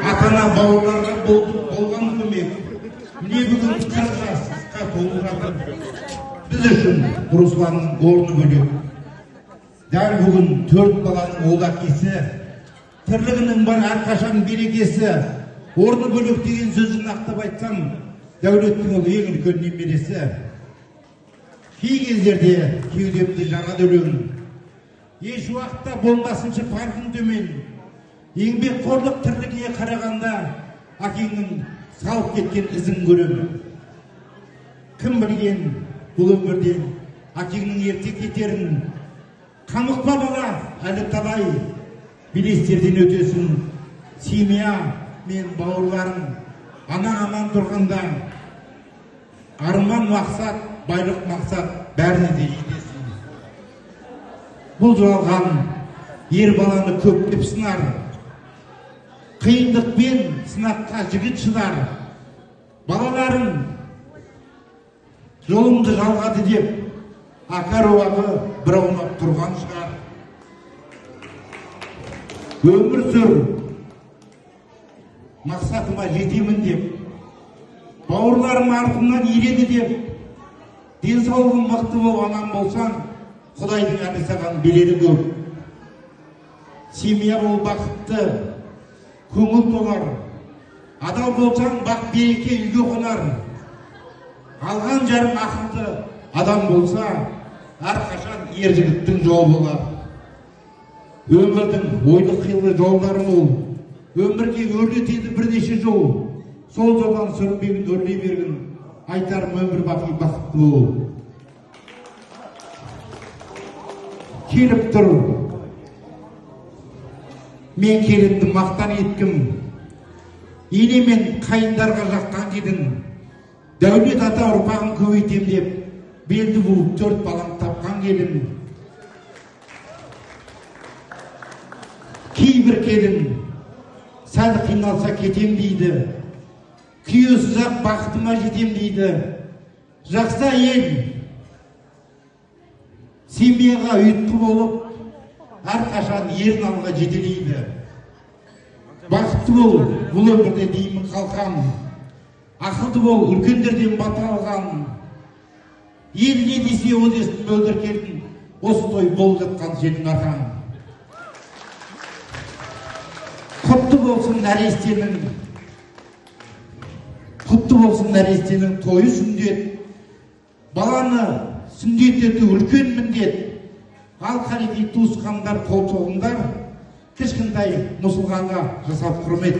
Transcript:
ата-ана бауырларға болған көмек. Міне бүгін 40 жасқа толып жатыр. Біз үшін Русланның орны бөлек. Дәл бүгін 4 баланың ол әкесі, тірлігінің бар әрқашан берекесі, орны бөлек деген сөзін нақтап айтсам, Дәулеттің ол ең үлкен немересі. Кей кездерде кеудемде жарады өлең. Еш уақытта болмасыншы парқын төмен. Еңбекқорлық тірлігіне қарағанда әкеңнің салып кеткен ізін көремін. Кім білген бұл өмірден әкеңнің ерте кетерін. Қамықпа бала, әлі талай белестерден өтесің. Семья мен бауырларың ана аман тұрғанда арман мақсат, байлық мақсат бәріне де жетесің. Бұл жалған ер баланы көптеп сынар. Қиындықпен сынаққа жігіт шыдар. Балаларың жолымды жалғады деп ақаруағы бір аунап тұрған шығар. Өмір сүр, мақсатыма жетемін деп, бауырларым артымнан ереді деп, денсаулығым мықты болып аман болсаң, Құдайдың әлі саған берері көп. Семья бол бақытты, көңіл толар. Адал болсаң, бақ береке үйге қонар. Алған жарым ақылды адам болса, әрқашан ер жігіттің жолы болар. Өмірдің ойлы қилы жолдары мол. Өмірге өрлетеді бірнеше жол. Сол жолдан сүрінбегін, өрлей бергін. Айтарым өмір бақи бақытты бол. Келіп тұр. Мен келінді мақтан еткім. Ене мен қайындарға жаққан кедің. Дәулет ата ұрпағын көбейтем деп, белді буып 4 балам тапқан келін. Кейбір келін сәл қиналса кетем дейді. Күйесіз ақ бақытыма жетем дейді. Жақсы әйел семьяға ұйытқы болып, әрқашан ерін алға жетелейді. Бақытты бол, бұл өмірде деймін қалқан. Ақылды бол, үлкендерден бата алған. Ел не десе о десін мөлдір келдің, осы той болып жатқан сенің арқан. Құтты болсын нәрестенің тойы сүндет. Баланы сүндет ету үлкен міндет. Ал қареки туысқандар, қол соғыңдар, кішкентай мұсылғанға жасап құрмет.